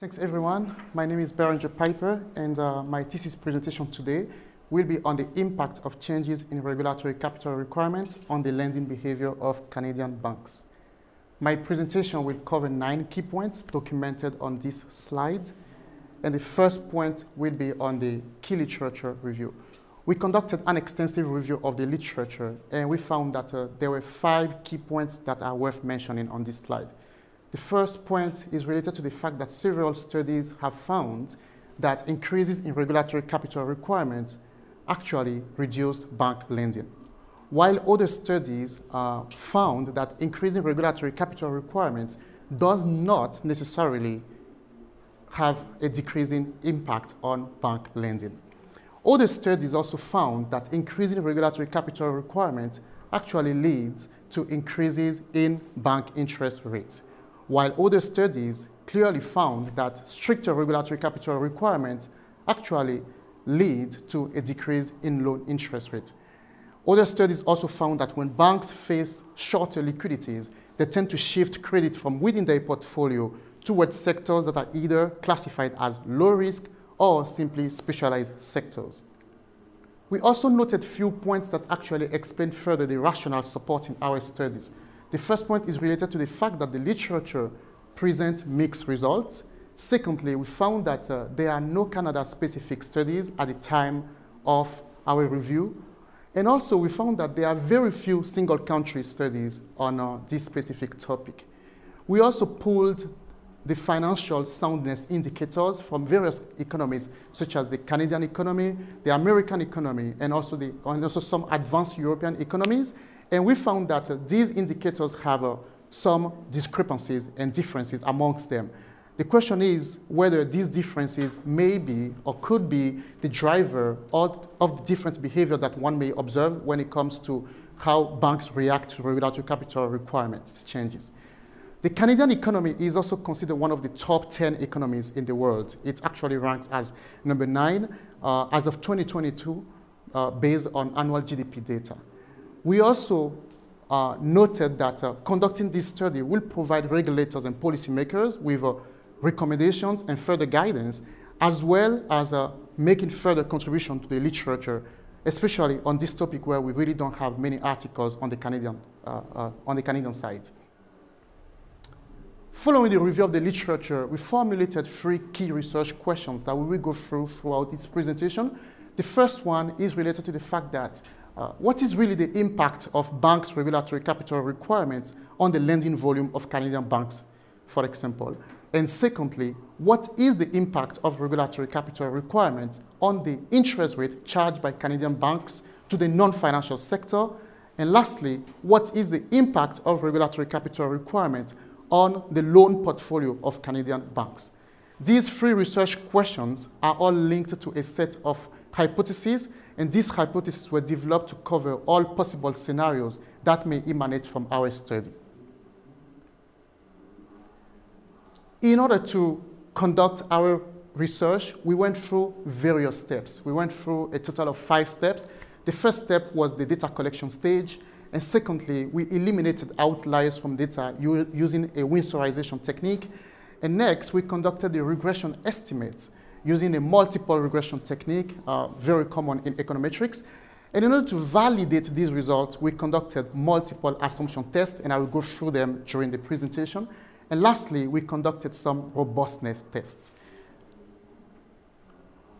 Thanks everyone. My name is Berenger Piper, and my thesis presentation today will be on the impact of changes in regulatory capital requirements on the lending behavior of Canadian banks. My presentation will cover 9 key points documented on this slide, and the first point will be on the key literature review. We conducted an extensive review of the literature, and we found that there were 5 key points that are worth mentioning on this slide. The first point is related to the fact that several studies have found that increases in regulatory capital requirements actually reduce bank lending, while other studies found that increasing regulatory capital requirements does not necessarily have a decreasing impact on bank lending. Other studies also found that increasing regulatory capital requirements actually leads to increases in bank interest rates, while other studies clearly found that stricter regulatory capital requirements actually lead to a decrease in loan interest rate. Other studies also found that when banks face shorter liquidities, they tend to shift credit from within their portfolio towards sectors that are either classified as low risk or simply specialized sectors. We also noted few points that actually explain further the rationale supporting our studies. The first point is related to the fact that the literature presents mixed results. Secondly, we found that there are no Canada-specific studies at the time of our review. And also, we found that there are very few single-country studies on this specific topic. We also pulled the financial soundness indicators from various economies, such as the Canadian economy, the American economy, and also some advanced European economies. And we found that these indicators have some discrepancies and differences amongst them. The question is whether these differences may be or could be the driver of the different behavior that one may observe when it comes to how banks react to regulatory capital requirements changes. The Canadian economy is also considered one of the top 10 economies in the world. It actually ranks as number 9 as of 2022 based on annual GDP data. We also noted that conducting this study will provide regulators and policymakers with recommendations and further guidance, as well as making further contribution to the literature, especially on this topic where we really don't have many articles on the Canadian side. Following the review of the literature, we formulated 3 key research questions that we will go through throughout this presentation. The first one is related to the fact that what is really the impact of banks' regulatory capital requirements on the lending volume of Canadian banks, for example? And secondly, what is the impact of regulatory capital requirements on the interest rate charged by Canadian banks to the non-financial sector? And lastly, what is the impact of regulatory capital requirements on the loan portfolio of Canadian banks? These 3 research questions are all linked to a set of hypotheses, and these hypotheses were developed to cover all possible scenarios that may emanate from our study. In order to conduct our research, we went through various steps. We went through a total of 5 steps. The first step was the data collection stage, and secondly, we eliminated outliers from data using a Windsorization technique. And next, we conducted the regression estimates using a multiple regression technique, very common in econometrics. And in order to validate these results, we conducted multiple assumption tests, and I will go through them during the presentation. And lastly, we conducted some robustness tests.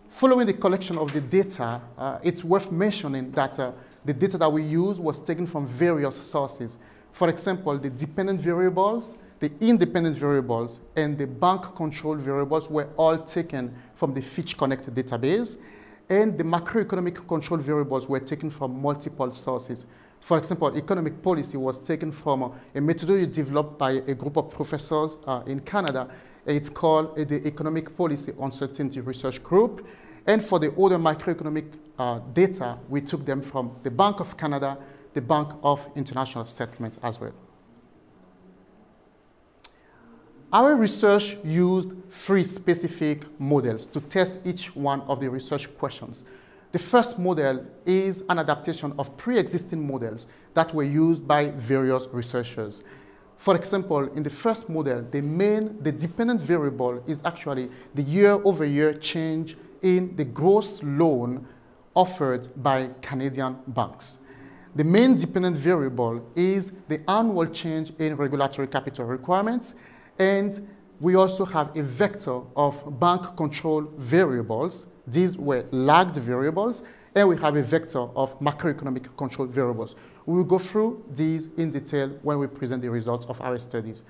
Following the collection of the data, it's worth mentioning that the data that we used was taken from various sources. For example, the dependent variables, the independent variables, and the bank control variables were all taken from the Fitch Connect database, and the macroeconomic control variables were taken from multiple sources. For example, economic policy was taken from a methodology developed by a group of professors in Canada. It's called the Economic Policy Uncertainty Research Group. And for the other macroeconomic data, we took them from the Bank of Canada, the Bank of International Settlement as well. Our research used 3 specific models to test each one of the research questions. The first model is an adaptation of pre-existing models that were used by various researchers. For example, in the first model, the dependent variable is actually the year-over-year change in the gross loan offered by Canadian banks. The main dependent variable is the annual change in regulatory capital requirements, and we also have a vector of bank control variables. These were lagged variables, and we have a vector of macroeconomic control variables. We will go through these in detail when we present the results of our studies.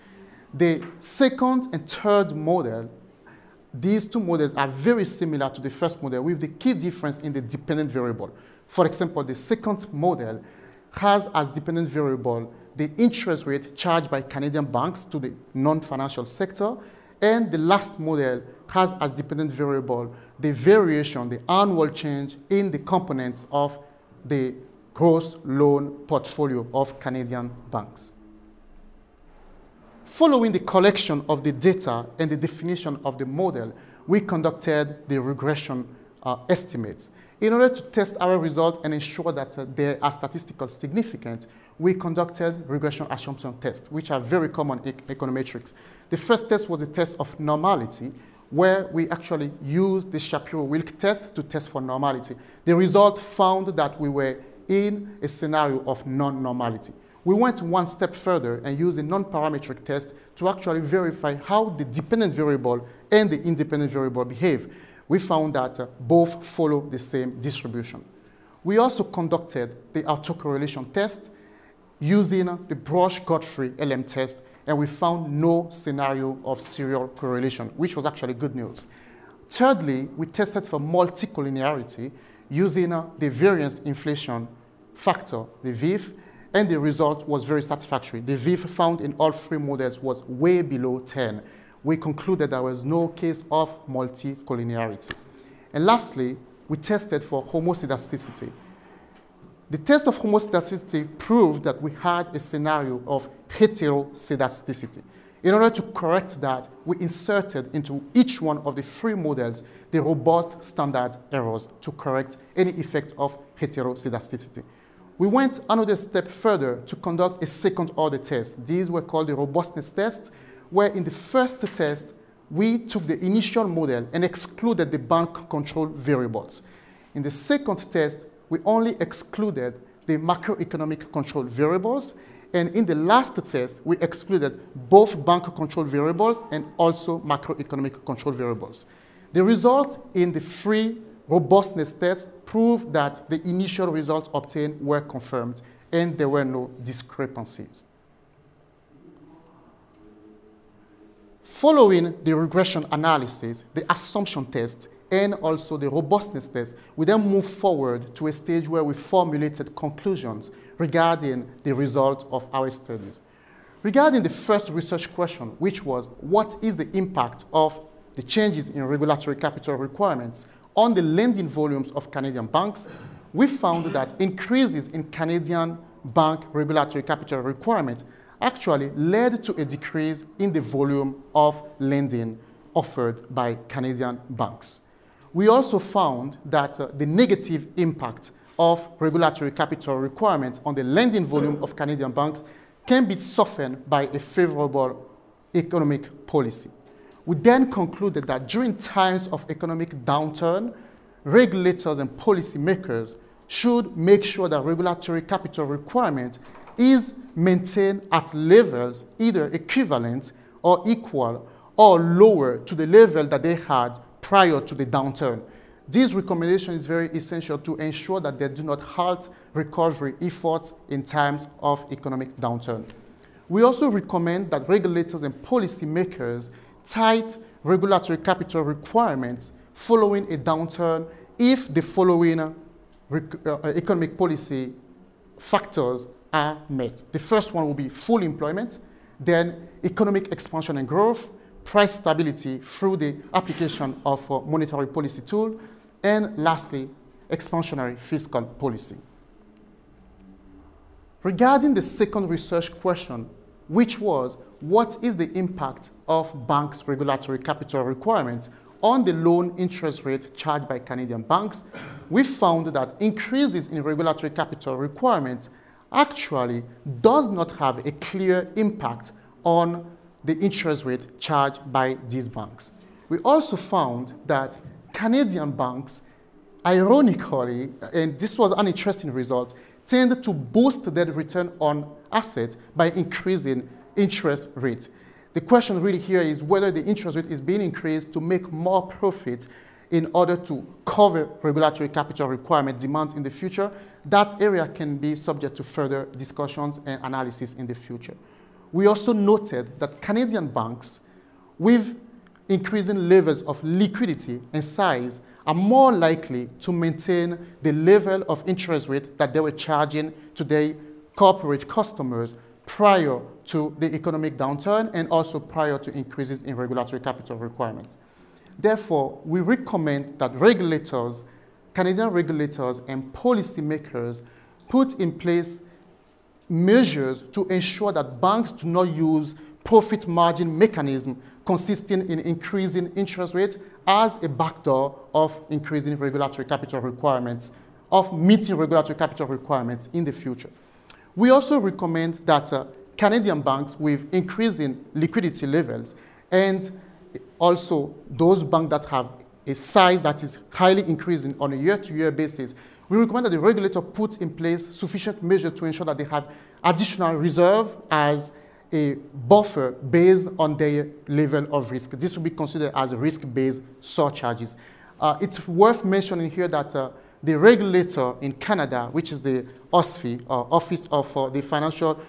The second and third model, these two models are very similar to the first model with the key difference in the dependent variable. For example, the second model has as dependent variable the interest rate charged by Canadian banks to the non-financial sector, and the last model has as dependent variable the variation, the annual change in the components of the gross loan portfolio of Canadian banks. Following the collection of the data and the definition of the model, we conducted the regression estimates. In order to test our result and ensure that they are statistically significant, we conducted regression assumption tests, which are very common in econometrics. The first test was a test of normality, where we actually used the Shapiro-Wilk test to test for normality. The result found that we were in a scenario of non-normality. We went one step further and used a non-parametric test to actually verify how the dependent variable and the independent variable behave. We found that both follow the same distribution. We also conducted the autocorrelation test using the Brush-Godfrey LM test, and we found no scenario of serial correlation, which was actually good news. Thirdly, we tested for multicollinearity using the variance inflation factor, the VIF, and the result was very satisfactory. The VIF found in all three models was way below 10. We concluded there was no case of multicollinearity. And lastly, we tested for homoscedasticity. The test of homoscedasticity proved that we had a scenario of heteroscedasticity. In order to correct that, we inserted into each one of the three models the robust standard errors to correct any effect of heteroscedasticity. We went another step further to conduct a second order test. These were called the robustness tests, where in the first test, we took the initial model and excluded the bank control variables. In the second test, we only excluded the macroeconomic control variables, and in the last test, we excluded both bank control variables and also macroeconomic control variables. The results in the three robustness tests proved that the initial results obtained were confirmed and there were no discrepancies. Following the regression analysis, the assumption test, and also the robustness test, we then move forward to a stage where we formulated conclusions regarding the result of our studies. Regarding the first research question, which was, what is the impact of the changes in regulatory capital requirements on the lending volumes of Canadian banks, we found that increases in Canadian bank regulatory capital requirement actually led to a decrease in the volume of lending offered by Canadian banks. We also found that the negative impact of regulatory capital requirements on the lending volume of Canadian banks can be softened by a favorable economic policy. We then concluded that during times of economic downturn, regulators and policymakers should make sure that regulatory capital requirement is maintained at levels either equivalent or equal or lower to the level that they had prior to the downturn. This recommendation is very essential to ensure that they do not halt recovery efforts in times of economic downturn. We also recommend that regulators and policymakers tight regulatory capital requirements following a downturn if the following economic policy factors are met. The first one will be full employment, then economic expansion and growth, price stability through the application of a monetary policy tool, and lastly, expansionary fiscal policy. Regarding the second research question, which was, what is the impact of banks' regulatory capital requirements on the loan interest rate charged by Canadian banks? We found that increases in regulatory capital requirements actually does not have a clear impact on the interest rate charged by these banks. We also found that Canadian banks, ironically, and this was an interesting result, tend to boost their return on assets by increasing interest rates. The question really here is whether the interest rate is being increased to make more profit in order to cover regulatory capital requirement demands in the future. That area can be subject to further discussions and analysis in the future. We also noted that Canadian banks with increasing levels of liquidity and size are more likely to maintain the level of interest rate that they were charging to their corporate customers prior to the economic downturn and also prior to increases in regulatory capital requirements. Therefore, we recommend that regulators, Canadian regulators and policymakers put in place measures to ensure that banks do not use profit margin mechanism consisting in increasing interest rates as a backdoor of increasing regulatory capital requirements, of meeting regulatory capital requirements in the future. We also recommend that Canadian banks with increasing liquidity levels and also those banks that have a size that is highly increasing on a year-to-year basis, we recommend that the regulator puts in place sufficient measures to ensure that they have additional reserve as a buffer based on their level of risk. This will be considered as risk-based surcharges. It's worth mentioning here that the regulator in Canada, which is the OSFI, Office of the Financial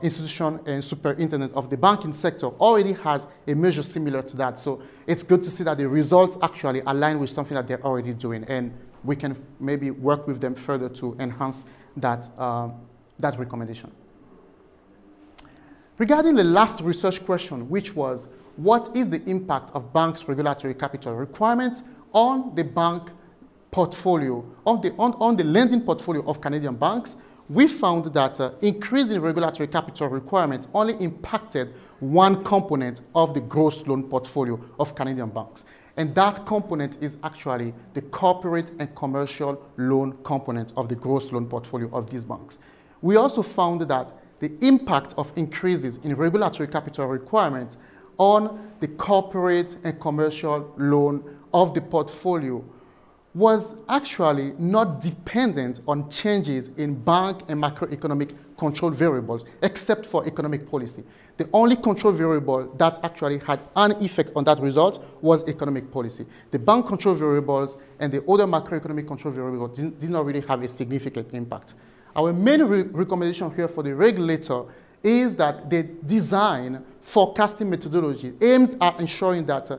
Institution and Superintendent of the Banking Sector, already has a measure similar to that. So it's good to see that the results actually align with something that they're already doing, and we can maybe work with them further to enhance that, that recommendation. Regarding the last research question, which was, what is the impact of banks' regulatory capital requirements on the bank portfolio, on the lending portfolio of Canadian banks? We found that increasing regulatory capital requirements only impacted one component of the gross loan portfolio of Canadian banks. And that component is actually the corporate and commercial loan component of the gross loan portfolio of these banks. We also found that the impact of increases in regulatory capital requirements on the corporate and commercial loan of the portfolio was actually not dependent on changes in bank and macroeconomic control variables, except for economic policy. The only control variable that actually had an effect on that result was economic policy. The bank control variables and the other macroeconomic control variables did not really have a significant impact. Our main recommendation here for the regulator is that they design forecasting methodology aimed at ensuring that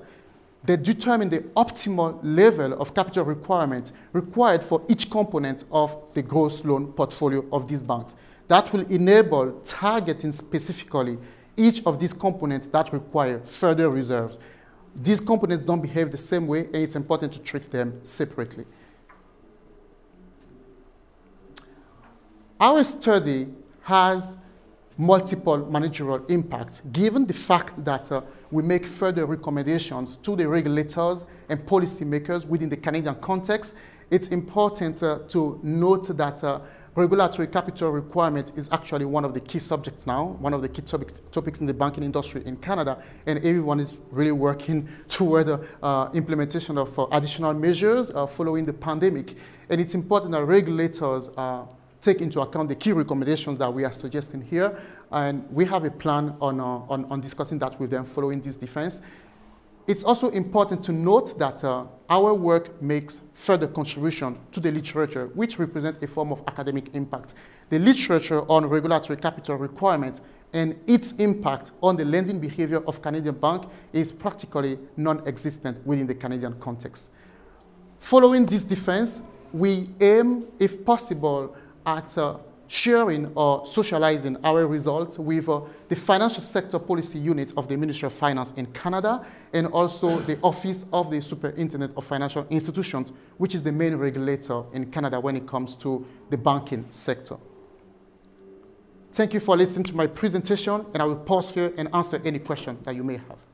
they determine the optimal level of capital requirements required for each component of the gross loan portfolio of these banks. That will enable targeting specifically each of these components that require further reserves. These components don't behave the same way, and it's important to treat them separately. Our study has multiple managerial impacts, given the fact that we make further recommendations to the regulators and policymakers within the Canadian context. It's important to note that regulatory capital requirement is actually one of the key subjects now, one of the key topics in the banking industry in Canada, and everyone is really working toward the implementation of additional measures following the pandemic. And it's important that regulators take into account the key recommendations that we are suggesting here, and we have a plan on discussing that with them following this defense. It's also important to note that our work makes further contribution to the literature, which represents a form of academic impact. The literature on regulatory capital requirements and its impact on the lending behavior of Canadian banks is practically non-existent within the Canadian context. Following this defense, we aim, if possible, at sharing or socializing our results with the financial sector policy unit of the Ministry of Finance in Canada, and also the Office of the Superintendent of Financial Institutions, which is the main regulator in Canada when it comes to the banking sector. Thank you for listening to my presentation, and I will pause here and answer any question that you may have.